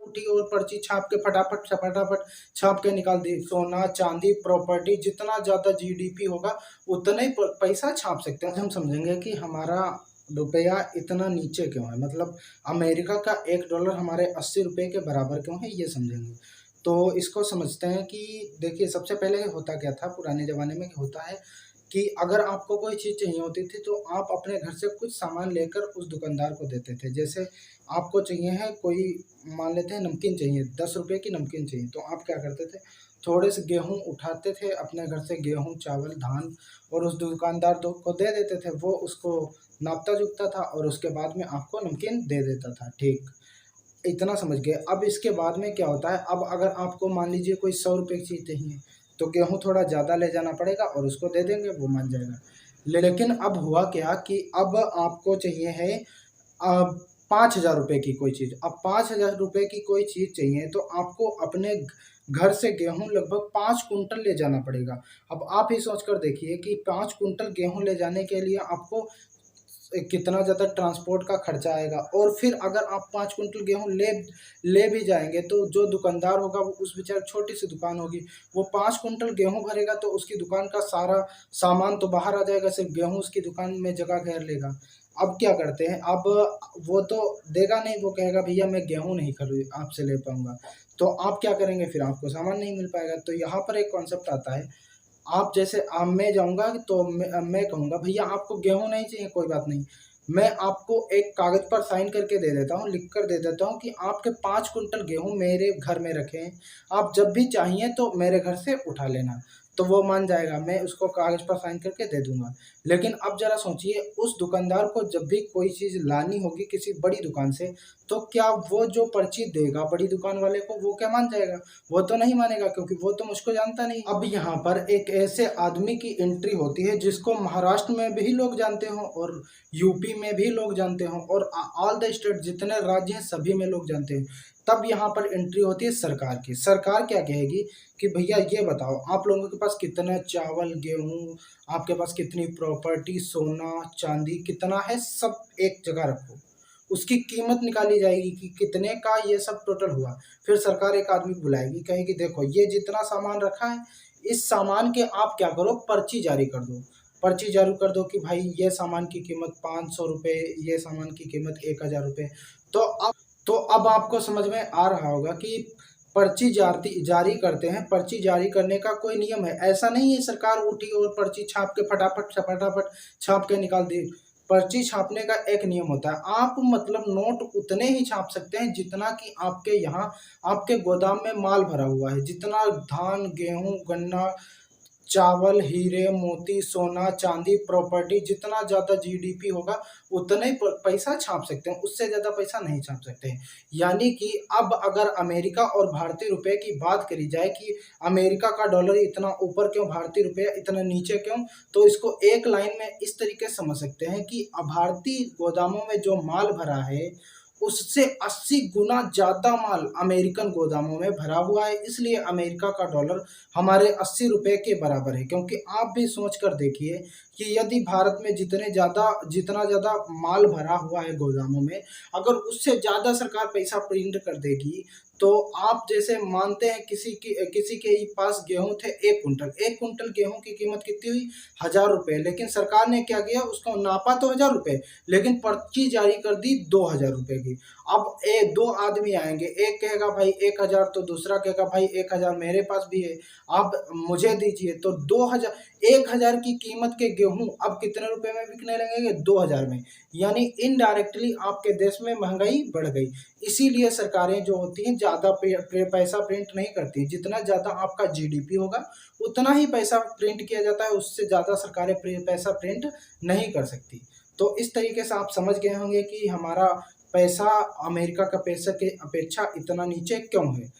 उठी और पर्ची छाप के फटाफट फटाफट छाप के निकाल दी। सोना चांदी प्रॉपर्टी जितना ज़्यादा जीडीपी होगा उतना ही पैसा छाप सकते हैं। हम समझेंगे कि हमारा रुपया इतना नीचे क्यों है, मतलब अमेरिका का $1 हमारे 80 रुपये के बराबर क्यों है, ये समझेंगे। तो इसको समझते हैं कि देखिए, सबसे पहले होता क्या था पुराने ज़माने में, होता है कि अगर आपको कोई चीज़ चाहिए होती थी तो आप अपने घर से कुछ सामान लेकर उस दुकानदार को देते थे। जैसे आपको चाहिए है कोई, मान लेते हैं नमकीन चाहिए, 10 रुपये की नमकीन चाहिए, तो आप क्या करते थे, थोड़े से गेहूँ उठाते थे अपने घर से, गेहूँ चावल धान, और उस दुकानदार को दे देते थे। वो उसको नापता जुगता था और उसके बाद में आपको नमकीन दे देता था। ठीक, इतना समझ गए। अब इसके बाद में क्या होता है, अब अगर आपको मान लीजिए कोई 100 रुपये की चीज़ चाहिए तो गेहूँ थोड़ा ज़्यादा ले जाना पड़ेगा और उसको दे देंगे, वो मान जाएगा। लेकिन अब हुआ क्या कि अब आपको चाहिए है 5,000 रुपये की कोई चीज़। अब 5,000 रुपये की कोई चीज़ चाहिए तो आपको अपने घर से गेहूँ लगभग 5 कुंटल ले जाना पड़ेगा। अब आप ही सोच कर देखिए कि 5 कुंटल गेहूँ ले जाने के लिए आपको कितना ज़्यादा ट्रांसपोर्ट का खर्चा आएगा। और फिर अगर आप 5 कुंटल गेहूँ ले ले भी जाएँगे तो जो दुकानदार होगा वो, उस बेचारे छोटी सी दुकान होगी, वो 5 कुंटल गेहूँ भरेगा तो उसकी दुकान का सारा सामान तो बाहर आ जाएगा, सिर्फ गेहूँ उसकी दुकान में जगह घेर लेगा। अब क्या करते हैं, अब वो तो देगा नहीं, वो कहेगा भैया मैं गेहूँ नहीं खरीद आपसे ले पाऊँगा। तो आप क्या करेंगे, फिर आपको सामान नहीं मिल पाएगा। तो यहाँ पर एक कॉन्सेप्ट आता है, आप जैसे मैं जाऊँगा तो मैं कहूँगा भैया आपको गेहूँ नहीं चाहिए, कोई बात नहीं, मैं आपको एक कागज़ पर साइन करके दे देता हूँ, लिख कर दे देता हूँ कि आपके 5 कुंटल गेहूँ मेरे घर में रखे हैं, आप जब भी चाहिए तो मेरे घर से उठा लेना। तो वो मान जाएगा, मैं उसको कागज़ पर साइन करके दे दूँगा। लेकिन अब ज़रा सोचिए, उस दुकानदार को जब भी कोई चीज़ लानी होगी किसी बड़ी दुकान से, तो क्या वो जो पर्ची देगा बड़ी दुकान वाले को, वो क्या मान जाएगा? वो तो नहीं मानेगा, क्योंकि वो तो मुझको जानता नहीं। अब यहाँ पर एक ऐसे आदमी की एंट्री होती है जिसको महाराष्ट्र में भी लोग जानते हो और यूपी में भी लोग जानते हो और ऑल द स्टेट जितने राज्य हैं सभी में लोग जानते हैं। तब यहाँ पर एंट्री होती है सरकार की। सरकार क्या कहेगी कि भैया ये बताओ, आप लोगों के पास कितना चावल गेहूँ, आपके पास कितनी प्रॉपर्टी, सोना चांदी कितना है, सब एक जगह रखो। उसकी कीमत निकाली जाएगी कि कितने का ये सब टोटल हुआ। फिर सरकार एक आदमी को बुलाएगी, कहेगी देखो ये जितना सामान रखा है, इस सामान के आप क्या करो, पर्ची जारी कर दो। पर्ची जारी कर दो कि भाई ये सामान की कीमत 500 रुपये, ये सामान की कीमत 1,000 रुपये। तो अब आपको समझ में आ रहा होगा कि पर्ची जारी करते हैं, पर्ची जारी करने का कोई नियम है। ऐसा नहीं है सरकार उठी और पर्ची छाप के फटाफट फटाफट छाप के निकाल दी। पर्ची छापने का एक नियम होता है। आप मतलब नोट उतने ही छाप सकते हैं जितना कि आपके यहाँ आपके गोदाम में माल भरा हुआ है। जितना धान गेहूँ गन्ना चावल हीरे मोती सोना चांदी प्रॉपर्टी, जितना ज़्यादा जीडीपी होगा उतना ही पैसा छाप सकते हैं, उससे ज़्यादा पैसा नहीं छाप सकते हैं। यानी कि अब अगर अमेरिका और भारतीय रुपये की बात करी जाए कि अमेरिका का डॉलर इतना ऊपर क्यों, भारतीय रुपया इतना नीचे क्यों, तो इसको एक लाइन में इस तरीके से समझ सकते हैं कि भारतीय गोदामों में जो माल भरा है उससे 80 गुना ज़्यादा माल अमेरिकन गोदामों में भरा हुआ है। इसलिए अमेरिका का डॉलर हमारे 80 रुपये के बराबर है। क्योंकि आप भी सोच कर देखिए कि यदि भारत में जितना ज़्यादा माल भरा हुआ है गोदामों में, अगर उससे ज़्यादा सरकार पैसा प्रिंट कर देगी, तो आप जैसे मानते हैं किसी के ही पास गेहूँ थे 1 कुंटल गेहूँ की कीमत कितनी हुई, 1,000 रुपये। लेकिन सरकार ने क्या किया, उसको नापा तो 1,000 रुपये, लेकिन पर्ची जारी कर दी 2,000 रुपये की। अब 2 आदमी आएंगे, एक कहेगा भाई 1,000, तो दूसरा कहेगा भाई 1,000 मेरे पास भी है, आप मुझे दीजिए। तो 2,000 1,000 की कीमत के गेहूँ अब कितने रुपए में बिकने लगेंगे, 2,000 में। यानी इनडायरेक्टली आपके देश में महंगाई बढ़ गई। इसीलिए सरकारें जो होती हैं ज़्यादा पैसा प्रिंट नहीं करती। जितना ज़्यादा आपका जीडीपी होगा उतना ही पैसा प्रिंट किया जाता है, उससे ज़्यादा सरकारें पैसा प्रिंट नहीं कर सकती। तो इस तरीके से आप समझ गए होंगे कि हमारा पैसा अमेरिका का पैसा के अपेक्षा इतना नीचे क्यों है।